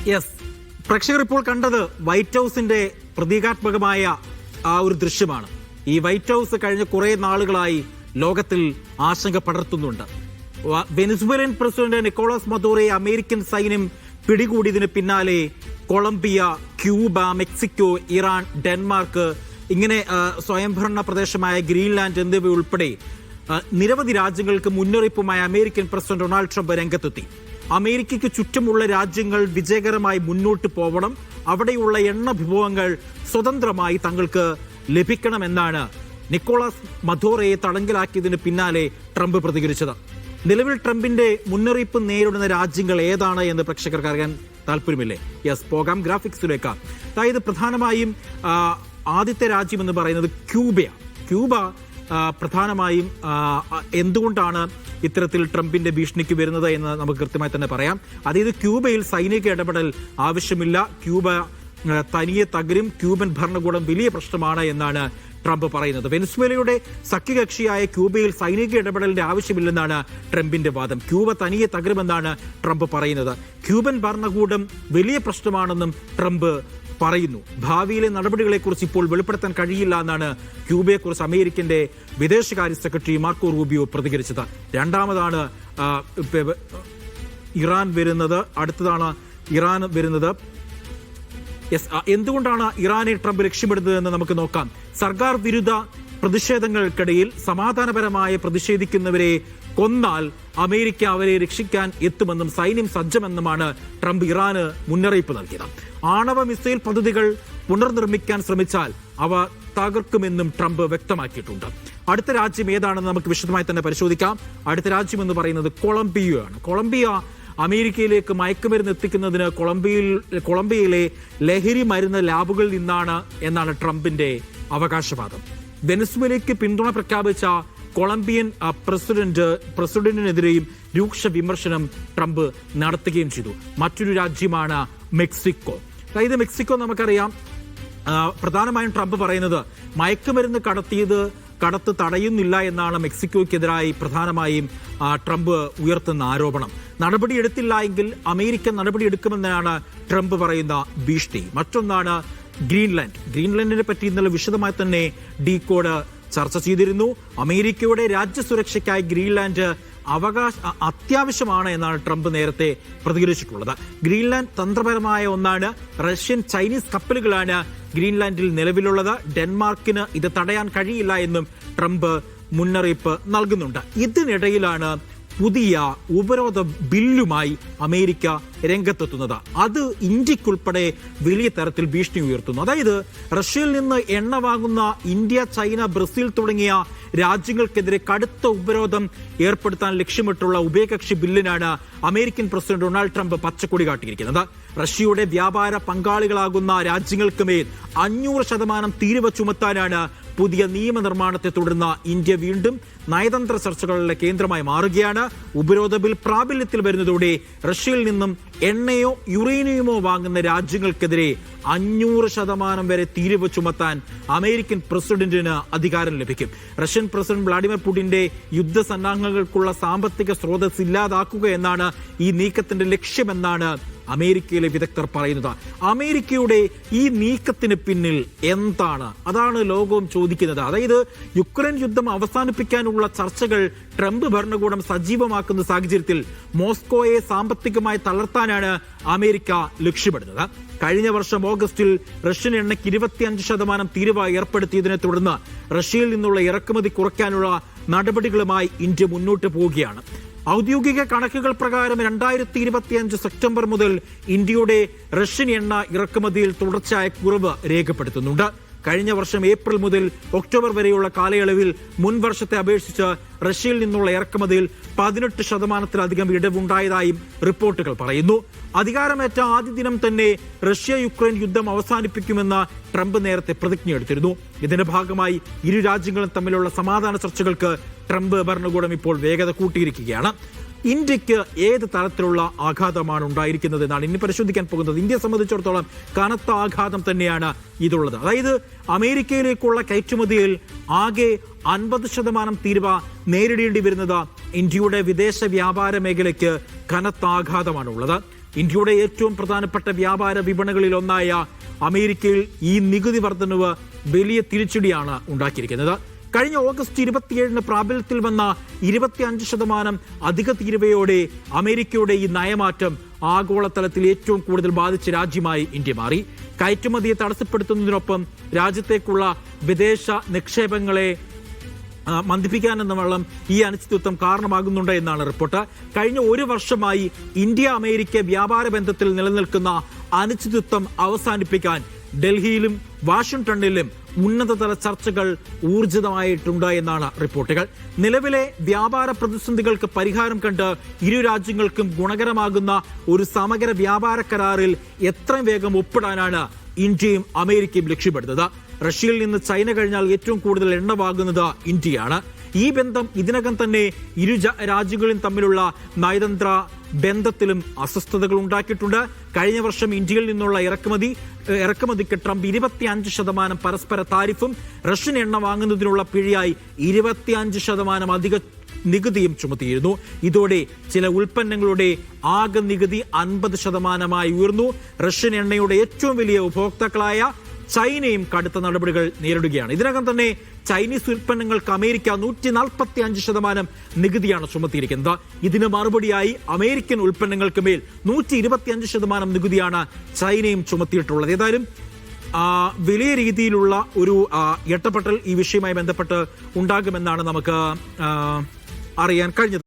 Yes, പ്രേക്ഷകർ ഇപ്പോൾ കണ്ടത് വൈറ്റ് ഹൗസിന്റെ പ്രതീകാത്മകമായ ആ ഒരു ദൃശ്യമാണ്. ഈ വൈറ്റ് ഹൗസ് കഴിഞ്ഞ കുറെ നാളുകളായി ലോകത്തിൽ ആശങ്ക പടർത്തുന്നുണ്ട്. വെനസ്വേലൻ പ്രസിഡന്റ് നിക്കോളാസ് മദൂറോയെ അമേരിക്കൻ സൈന്യം പിടികൂടിയതിന് പിന്നാലെ Colombia, Cuba, Mexico, Iran, Denmark, ഇങ്ങനെ സ്വയംഭരണ പ്രദേശമായ ഗ്രീൻലാൻഡ് എന്നിവയുൾപ്പെടെ നിരവധി രാജ്യങ്ങൾക്ക് മുന്നറിയിപ്പുമായി അമേരിക്കൻ പ്രസിഡന്റ് ഡൊണാൾഡ് ട്രംപ് രംഗത്തെത്തി. അമേരിക്കയ്ക്ക് ചുറ്റുമുള്ള രാജ്യങ്ങൾ വിജയകരമായി മുന്നോട്ട് പോകണം, അവിടെയുള്ള എണ്ണ വിഭവങ്ങൾ സ്വതന്ത്രമായി തങ്ങൾക്ക് ലഭിക്കണമെന്നാണ് നിക്കോളാസ് മദൂറോയെ തടങ്കലാക്കിയതിന് പിന്നാലെ ട്രംപ് പ്രതികരിച്ചത്. നിലവിൽ ട്രംപിന്റെ മുന്നറിയിപ്പ് നേരിടുന്ന രാജ്യങ്ങൾ ഏതാണ് എന്ന് പ്രേക്ഷകർക്ക് അറിയാൻ താല്പര്യമില്ലേ? യെസ്, പോകാം ഗ്രാഫിക്സിലേക്ക്. അതായത് പ്രധാനമായും ആദ്യത്തെ രാജ്യം എന്ന് പറയുന്നത് ക്യൂബയാണ്. ക്യൂബ പ്രധാനമായും എന്തുകൊണ്ടാണ് ഇത്തരത്തിൽ ട്രംപിന്റെ ഭീഷണിക്ക് വരുന്നത് എന്ന് നമുക്ക് കൃത്യമായി തന്നെ പറയാം. അതായത് ക്യൂബയിൽ സൈനിക ഇടപെടൽ ആവശ്യമില്ല, ക്യൂബ തനിയെ തകരും, ക്യൂബൻ ഭരണകൂടം വലിയ പ്രശ്നമാണ് എന്നാണ് ട്രംപ് പറയുന്നത്. വെനസ്വേലയുടെ സഖ്യകക്ഷിയായ ക്യൂബയിൽ സൈനിക ഇടപെടലിന്റെ ആവശ്യമില്ലെന്നാണ് ട്രംപിന്റെ വാദം. ക്യൂബ തനിയെ തകരുമെന്നാണ് ട്രംപ് പറയുന്നത്. ക്യൂബൻ ഭരണകൂടം വലിയ പ്രശ്നമാണെന്നും ട്രംപ് പറയുന്നു. ഭാവിയിലെ നടപടികളെക്കുറിച്ച് ഇപ്പോൾ വെളിപ്പെടുത്താൻ കഴിയില്ല എന്നാണ് ക്യൂബയെക്കുറിച്ച് അമേരിക്കന്റെ വിദേശകാര്യ സെക്രട്ടറി മാർക്കോ റൂബിയോ പ്രതികരിച്ചത്. രണ്ടാമതാണ് ഇറാൻ വരുന്നത്, അടുത്തതാണ് ഇറാൻ വരുന്നത്. എന്തുകൊണ്ടാണ് ഇറാനെ ട്രംപ് ലക്ഷ്യമിടുന്നതെന്ന് നമുക്ക് നോക്കാം. സർക്കാർ വിരുദ്ധ പ്രതിഷേധങ്ങൾക്കിടയിൽ സമാധാനപരമായി പ്രതിഷേധിക്കുന്നവരെ കൊന്നാൽ അമേരിക്ക അവരെ രക്ഷിക്കാൻ എത്തുമെന്നും സൈന്യം സജ്ജമെന്നുമാണ് ട്രംപ് ഇറാന് മുന്നറിയിപ്പ് നൽകിയത്. ആണവ മിസൈൽ പദ്ധതികൾ പുനർനിർമ്മിക്കാൻ ശ്രമിച്ചാൽ അവ തകർക്കുമെന്നും ട്രംപ് വ്യക്തമാക്കിയിട്ടുണ്ട്. അടുത്ത രാജ്യം ഏതാണെന്ന് നമുക്ക് വിശദമായി തന്നെ പരിശോധിക്കാം. അടുത്ത രാജ്യം എന്ന് പറയുന്നത് കൊളംബിയയാണ്. കൊളംബിയ അമേരിക്കയിലേക്ക് മയക്കുമരുന്ന് എത്തിക്കുന്നതിന് കൊളംബിയയിലെ ലഹരി മരുന്ന് ലാബുകളിൽ നിന്നാണ് എന്നാണ് ട്രംപിന്റെ വെനസ്വേലയ്ക്ക് പിന്തുണ പ്രഖ്യാപിച്ച കൊളംബിയൻ പ്രസിഡന്റിനെതിരെയും രൂക്ഷ വിമർശനം ട്രംപ് നടത്തുകയും ചെയ്തു. മറ്റൊരു രാജ്യമാണ് മെക്സിക്കോ. അതായത് മെക്സിക്കോ നമുക്കറിയാം, പ്രധാനമായും ട്രംപ് പറയുന്നത് മയക്കുമരുന്ന് കടത്ത് തടയുന്നില്ല എന്നാണ് മെക്സിക്കോയ്ക്കെതിരായി പ്രധാനമായും ട്രംപ് ഉയർത്തുന്ന ആരോപണം. നടപടിയെടുത്തില്ല എങ്കിൽ അമേരിക്ക നടപടിയെടുക്കുമെന്നാണ് ട്രംപ് പറയുന്ന ഭീഷണി. മറ്റൊന്നാണ് ഗ്രീൻലാൻഡിനെ പറ്റി ഇന്നലെ വിശദമായി തന്നെ ഡീകോഡ് ചർച്ച ചെയ്തിരുന്നു. അമേരിക്കയുടെ രാജ്യസുരക്ഷയ്ക്കായി ഗ്രീൻലാൻഡ് അത്യാവശ്യമാണ് എന്നാണ് ട്രംപ് നേരത്തെ പ്രതികരിച്ചിട്ടുള്ളത്. ഗ്രീൻലാൻഡ് തന്ത്രപരമായ ഒന്നാണ്. റഷ്യൻ, ചൈനീസ് കപ്പലുകളാണ് ഗ്രീൻലാൻഡിൽ നിലവിലുള്ളത്. ഡെൻമാർക്കിന് ഇത് തടയാൻ കഴിയില്ല എന്നും ട്രംപ് മുന്നറിയിപ്പ് നൽകുന്നുണ്ട്. ഇതിനിടയിലാണ് പുതിയ ഉപരോധ ബില്ലുമായി അമേരിക്ക രംഗത്തെത്തുന്നത്. അത് ഇന്ത്യക്കുൾപ്പെടെ വലിയ തരത്തിൽ ഭീഷണി ഉയർത്തുന്നു. അതായത് റഷ്യയിൽ നിന്ന് എണ്ണ വാങ്ങുന്ന ഇന്ത്യ, ചൈന, ബ്രസീൽ തുടങ്ങിയ രാജ്യങ്ങൾക്കെതിരെ കടുത്ത ഉപരോധം ഏർപ്പെടുത്താൻ ലക്ഷ്യമിട്ടുള്ള ഉഭയകക്ഷി ബില്ലിനാണ് അമേരിക്കൻ പ്രസിഡന്റ് ഡൊണാൾഡ് ട്രംപ് പച്ചക്കൊടി കാട്ടിയിരിക്കുന്നത്. റഷ്യയുടെ വ്യാപാര പങ്കാളികളാകുന്ന രാജ്യങ്ങൾക്ക് മേൽ 500% തീരുവ ചുമത്താനാണ് പുതിയ നിയമനിർമ്മാണത്തെ തുടർന്ന് ഇന്ത്യ വീണ്ടും നയതന്ത്ര ചർച്ചകളുടെ കേന്ദ്രമായി മാറുകയാണ്. ഉപരോധ ബിൽ പ്രാബല്യത്തിൽ വരുന്നതോടെ റഷ്യയിൽ നിന്നും എണ്ണയോ യുറേനിയമോ വാങ്ങുന്ന രാജ്യങ്ങൾക്കെതിരെ 500% വരെ തീരുവ ചുമത്താൻ അമേരിക്കൻ പ്രസിഡന്റിന് അധികാരം ലഭിക്കും. റഷ്യൻ പ്രസിഡന്റ് വ്ളാഡിമിർ പുടിന്റെ യുദ്ധസന്നാഹങ്ങൾക്കുള്ള സാമ്പത്തിക സ്രോതസ് ഇല്ലാതാക്കുക എന്നാണ് ഈ നീക്കത്തിന്റെ ലക്ഷ്യമെന്നാണ് അമേരിക്കയിലെ വിദഗ്ധർ പറയുന്നത്. അമേരിക്കയുടെ ഈ നീക്കത്തിന് പിന്നിൽ എന്താണ്? അതാണ് ലോകവും ചോദിക്കുന്നത്. അതായത് യുക്രൈൻ യുദ്ധം അവസാനിപ്പിക്കാനുള്ള ചർച്ചകൾ ട്രംപ് ഭരണകൂടം സജീവമാക്കുന്ന സാഹചര്യത്തിൽ മോസ്കോയെ സാമ്പത്തികമായി തളർത്താനാണ് അമേരിക്ക ലക്ഷ്യമിടുന്നത്. കഴിഞ്ഞ വർഷം ഓഗസ്റ്റിൽ റഷ്യൻ എണ്ണയ്ക്ക് 25% തീരുവ ഏർപ്പെടുത്തിയതിനെ തുടർന്ന് റഷ്യയിൽ നിന്നുള്ള ഇറക്കുമതി കുറയ്ക്കാനുള്ള നടപടികളുമായി ഇന്ത്യ മുന്നോട്ട് പോവുകയാണ്. ഔദ്യോഗിക കണക്കുകൾ പ്രകാരം 2025 സെപ്റ്റംബർ മുതൽ ഇന്ത്യയുടെ റഷ്യൻ എണ്ണ ഇറക്കുമതിയിൽ തുടർച്ചയായ കുറവ് രേഖപ്പെടുത്തുന്നുണ്ട്. കഴിഞ്ഞ വർഷം ഏപ്രിൽ മുതൽ ഒക്ടോബർ വരെയുള്ള കാലയളവിൽ മുൻ വർഷത്തെ അപേക്ഷിച്ച് റഷ്യയിൽ നിന്നുള്ള ഇറക്കുമതിയിൽ 18%-ലധികം ഇടിവുണ്ടായതായും റിപ്പോർട്ടുകൾ പറയുന്നു. അധികാരമേറ്റ ആദ്യ ദിനം തന്നെ റഷ്യ യുക്രൈൻ യുദ്ധം അവസാനിപ്പിക്കുമെന്ന് ട്രംപ് നേരത്തെ പ്രതിജ്ഞയെടുത്തിരുന്നു. ഇതിന്റെ ഭാഗമായി ഇരു രാജ്യങ്ങളും തമ്മിലുള്ള സമാധാന ചർച്ചകൾക്ക് ട്രംപ് ഭരണകൂടം ഇപ്പോൾ വേഗത കൂട്ടിയിരിക്കുകയാണ്. ഇന്ത്യക്ക് ഏത് തരത്തിലുള്ള ആഘാതമാണ് ഉണ്ടായിരിക്കുന്നത് എന്നാണ് ഇനി പരിശോധിക്കാൻ പോകുന്നത്. ഇന്ത്യയെ സംബന്ധിച്ചിടത്തോളം കനത്ത ആഘാതം തന്നെയാണ് ഇതുള്ളത്. അതായത് അമേരിക്കയിലേക്കുള്ള കയറ്റുമതിയിൽ ആകെ 50% തീരുവ നേരിടേണ്ടി വരുന്നത് ഇന്ത്യയുടെ വിദേശ വ്യാപാര മേഖലയ്ക്ക് കനത്ത ആഘാതമാണ് ഉള്ളത്. ഇന്ത്യയുടെ ഏറ്റവും പ്രധാനപ്പെട്ട വ്യാപാര വിപണികളിൽ ഒന്നായ അമേരിക്കയിൽ ഈ നികുതി വർധനവ് വലിയ തിരിച്ചടിയാണ് ഉണ്ടാക്കിയിരിക്കുന്നത്. കഴിഞ്ഞ ഓഗസ്റ്റ് 27 പ്രാബല്യത്തിൽ വന്ന 25% അധിക തീരുവയോടെ അമേരിക്കയുടെ ഈ നയമാറ്റം ആഗോളതലത്തിൽ ഏറ്റവും കൂടുതൽ ബാധിച്ച രാജ്യമായി ഇന്ത്യ മാറി. കയറ്റുമതിയെ തടസ്സപ്പെടുത്തുന്നതിനൊപ്പം രാജ്യത്തേക്കുള്ള വിദേശ നിക്ഷേപങ്ങളെ മന്ദിപ്പിക്കാനെന്ന വണ്ണം ഈ അനിശ്ചിതത്വം കാരണമാകുന്നുണ്ട് എന്നാണ് റിപ്പോർട്ട്. കഴിഞ്ഞ ഒരു വർഷമായി ഇന്ത്യ അമേരിക്ക വ്യാപാര ബന്ധത്തിൽ നിലനിൽക്കുന്ന അനിശ്ചിതത്വം അവസാനിപ്പിക്കാൻ ഡൽഹിയിലും വാഷിംഗ്ടണിലും ഉന്നതതല ചർച്ചകൾ ഊർജിതമായിട്ടുണ്ട് എന്നാണ് റിപ്പോർട്ടുകൾ. നിലവിലെ വ്യാപാര പ്രതിസന്ധികൾക്ക് പരിഹാരം കണ്ട് ഇരു രാജ്യങ്ങൾക്കും ഗുണകരമാകുന്ന ഒരു സമഗ്ര വ്യാപാര കരാറിൽ എത്രയും വേഗം ഒപ്പിടാനാണ് ഇന്ത്യയും അമേരിക്കയും ലക്ഷ്യമിടുന്നത്. റഷ്യയിൽ നിന്ന് ചൈന കഴിഞ്ഞാൽ ഏറ്റവും കൂടുതൽ എണ്ണ വാങ്ങുന്നത് ഇന്ത്യയാണ്. ഈ ബന്ധം ഇതിനകം തന്നെ ഇരു രാജ്യങ്ങളും തമ്മിലുള്ള നയതന്ത്ര ബന്ധത്തിലും അസ്വസ്ഥതകൾ ഉണ്ടാക്കിയിട്ടുണ്ട്. കഴിഞ്ഞ വർഷം ഇന്ത്യയിൽ നിന്നുള്ള ഇറക്കുമതിക്ക് ട്രംപ് 25% പരസ്പര താരിഫും റഷ്യൻ എണ്ണ വാങ്ങുന്നതിനുള്ള പിഴയായി 25% അധിക നികുതിയും ചുമത്തിയിരുന്നു. ഇതോടെ ചില ഉൽപ്പന്നങ്ങളുടെ ആകെ നികുതി 50% ഉയർന്നു. റഷ്യൻ എണ്ണയുടെ ഏറ്റവും വലിയ ഉപഭോക്താക്കളായ ചൈനയും കടുത്ത നടപടികൾ നേരിടുകയാണ്. ഇതിനകം തന്നെ ചൈനീസ് ഉൽപ്പന്നങ്ങൾക്ക് അമേരിക്ക 145% നികുതിയാണ് ചുമത്തിയിരിക്കുന്നത്. ഇതിന് മറുപടിയായി അമേരിക്കൻ ഉൽപ്പന്നങ്ങൾക്ക് മേൽ 125% നികുതിയാണ് ചൈനയും ചുമത്തിയിട്ടുള്ളത്. ഏതായാലും വലിയ രീതിയിലുള്ള ഒരു ഇടപെടൽ ഈ വിഷയവുമായി ബന്ധപ്പെട്ട് ഉണ്ടാകുമെന്നാണ് നമുക്ക് അറിയാൻ കഴിഞ്ഞത്.